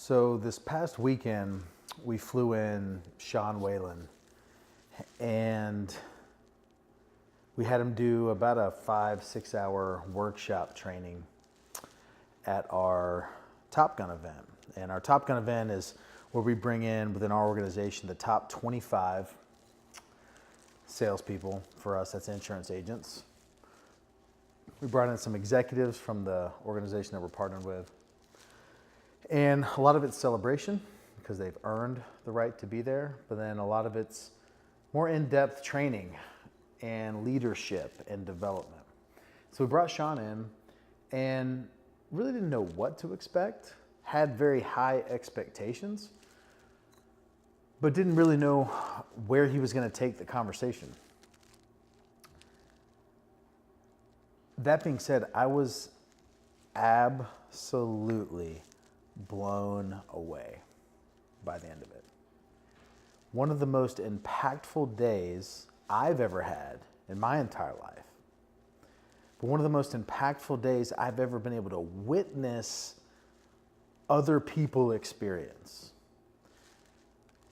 So this past weekend, we flew in Whalen, and we had him do about a 5-6 hour workshop training at our Top Gun event. And our Top Gun event is where we bring in within our organization the top 25 salespeople. For us, that's insurance agents. We brought in some executives from the organization that we're partnered with. And a lot of it's celebration because they've earned the right to be there, but then a lot of it's more in-depth training and leadership and development. So we brought Sean in and really didn't know what to expect, had very high expectations, but didn't really know where he was going to take the conversation. That being said, I was absolutely blown away by the end of it. One of the most impactful days I've ever had in my entire life, but one of the most impactful days I've ever been able to witness other people experience.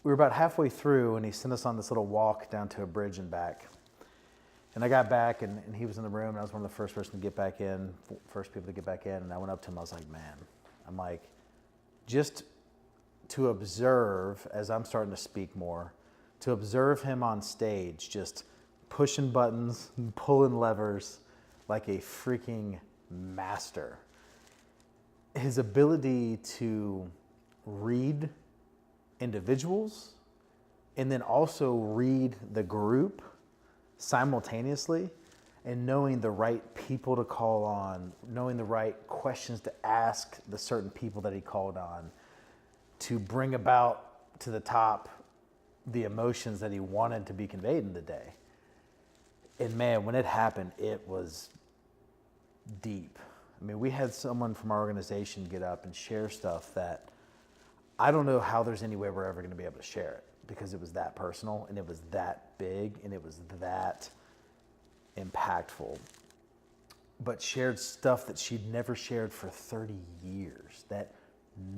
We were about halfway through and he sent us on this little walk down to a bridge and back. And I got back and he was in the room and I was one of the first people to get back in. And I went up to him, I was like, man, just to observe as I'm starting to speak more, to observe him on stage, just pushing buttons, pulling levers like a freaking master. His ability to read individuals and then also read the group simultaneously, and knowing the right people to call on, knowing the right questions to ask the certain people that he called on to bring about to the top the emotions that he wanted to be conveyed in the day. And man, when it happened, it was deep. I mean, we had someone from our organization get up and share stuff that I don't know how there's any way we're ever going to be able to share it, because it was that personal and it was that big and it was that impactful, but shared stuff that she'd never shared for 30 years that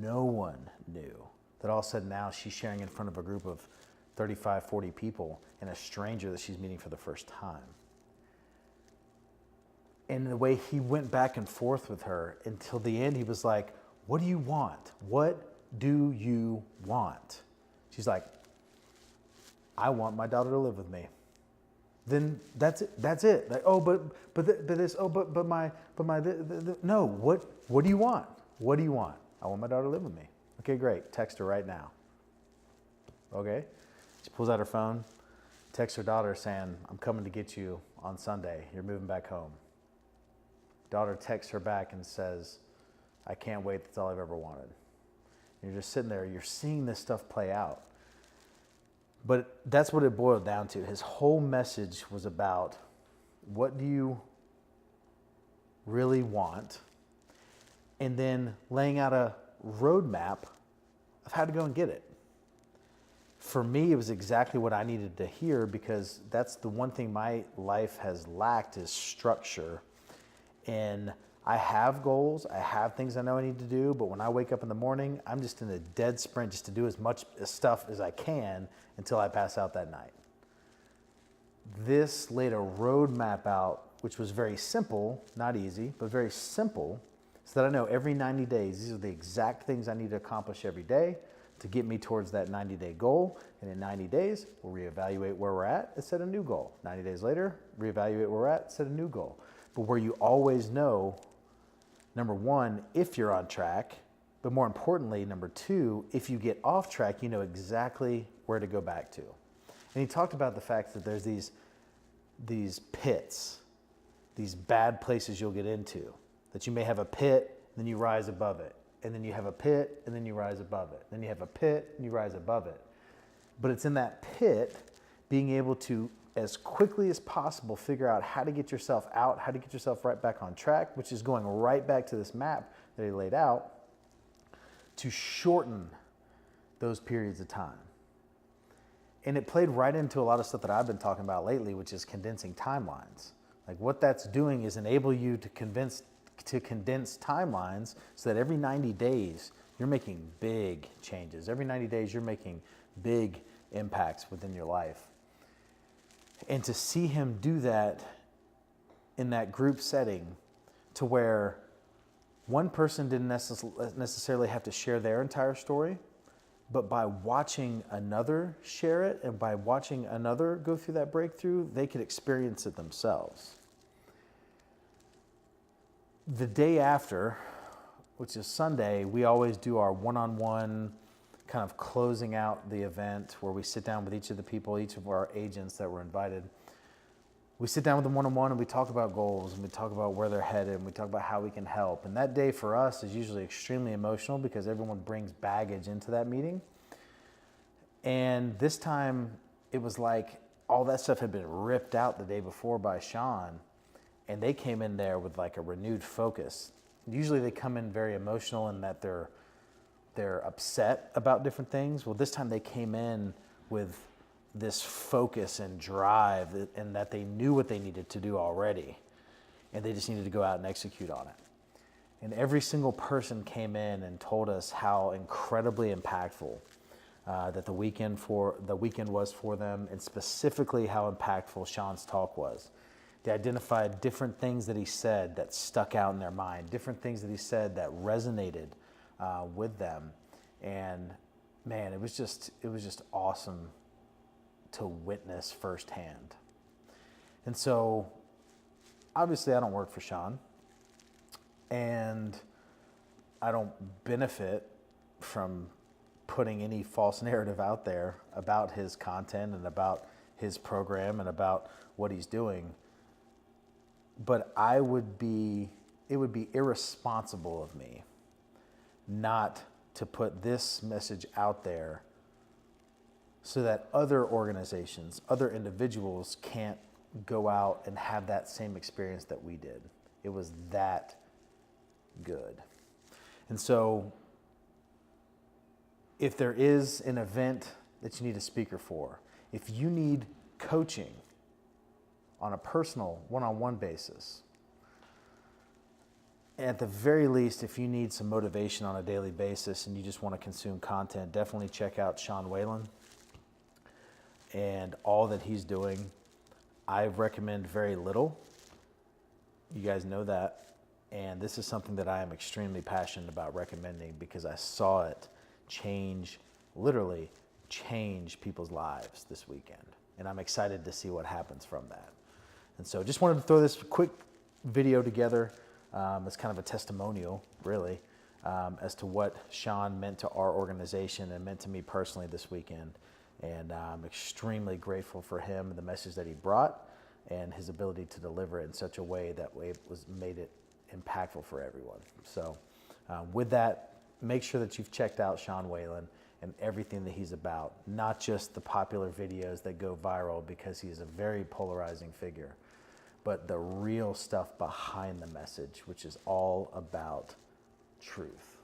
no one knew, that all of a sudden now she's sharing in front of a group of 35, 40 people and a stranger that she's meeting for the first time. And the way he went back and forth with her until the end, he was like, what do you want? What do you want? She's like, I want my daughter to live with me. Then that's it. That's it. Like, oh, but no. What do you want? What do you want? I want my daughter to live with me. Okay, great. Text her right now. Okay. She pulls out her phone, texts her daughter saying, I'm coming to get you on Sunday. You're moving back home. Daughter texts her back and says, I can't wait. That's all I've ever wanted. And you're just sitting there. You're seeing this stuff play out. But that's what it boiled down to. His whole message was about, what do you really want? And then laying out a roadmap of how to go and get it. For me, it was exactly what I needed to hear, because that's the one thing my life has lacked, is structure. And I have goals, I have things I know I need to do, but when I wake up in the morning, I'm just in a dead sprint just to do as much stuff as I can until I pass out that night. This laid a roadmap out, which was very simple, not easy, but very simple, so that I know every 90 days, these are the exact things I need to accomplish every day to get me towards that 90-day goal. And in 90 days, we'll reevaluate where we're at and set a new goal. 90 days later, reevaluate where we're at, set a new goal. But where you always know, number one, if you're on track, but more importantly, number two, if you get off track, you know exactly where to go back to. And he talked about the fact that there's these pits, these bad places you'll get into, that you may have a pit, then you rise above it. And then you have a pit, and then you rise above it. Then you have a pit, and you rise above it. But it's in that pit, being able to, as quickly as possible, figure out how to get yourself out, how to get yourself right back on track, which is going right back to this map that he laid out, to shorten those periods of time. And it played right into a lot of stuff that I've been talking about lately, which is condensing timelines. Like, what that's doing is enable you to condense timelines so that every 90 days You're making big changes. Every 90 days, you're making big impacts within your life. And to see him do that in that group setting, to where one person didn't necessarily have to share their entire story, but by watching another share it and by watching another go through that breakthrough, they could experience it themselves. The day after, which is Sunday, we always do our one-on-one kind of closing out the event where we sit down with each of the people, each of our agents that were invited. We sit down with them one-on-one and we talk about goals and we talk about where they're headed and we talk about how we can help. And that day for us is usually extremely emotional because everyone brings baggage into that meeting. And this time it was like all that stuff had been ripped out the day before by Sean, and they came in there with like a renewed focus. Usually they come in very emotional and that they're upset about different things. Well, this time they came in with this focus and drive, and that they knew what they needed to do already, and they just needed to go out and execute on it. And every single person came in and told us how incredibly impactful that the weekend was for them, and specifically how impactful Sean's talk was. They identified different things that he said that stuck out in their mind, different things that he said that resonated with them. And man, it was just awesome to witness firsthand. And so obviously I don't work for Sean, and I don't benefit from putting any false narrative out there about his content and about his program and about what he's doing. But it would be irresponsible of me not to put this message out there so that other organizations, other individuals can't go out and have that same experience that we did. It was that good. And so if there is an event that you need a speaker for, if you need coaching on a personal one-on-one basis, at the very least, if you need some motivation on a daily basis and you just want to consume content, definitely check out Sean Whalen and all that he's doing. I recommend very little. You guys know that. And this is something that I am extremely passionate about recommending because I saw it literally change people's lives this weekend. And I'm excited to see what happens from that. And so just wanted to throw this quick video together. It's kind of a testimonial, really, as to what Sean meant to our organization and meant to me personally this weekend. And I'm extremely grateful for him and the message that he brought and his ability to deliver it in such a way that made it impactful for everyone. So with that, make sure that you've checked out Sean Whalen and everything that he's about, not just the popular videos that go viral because he is a very polarizing figure, but the real stuff behind the message, which is all about truth.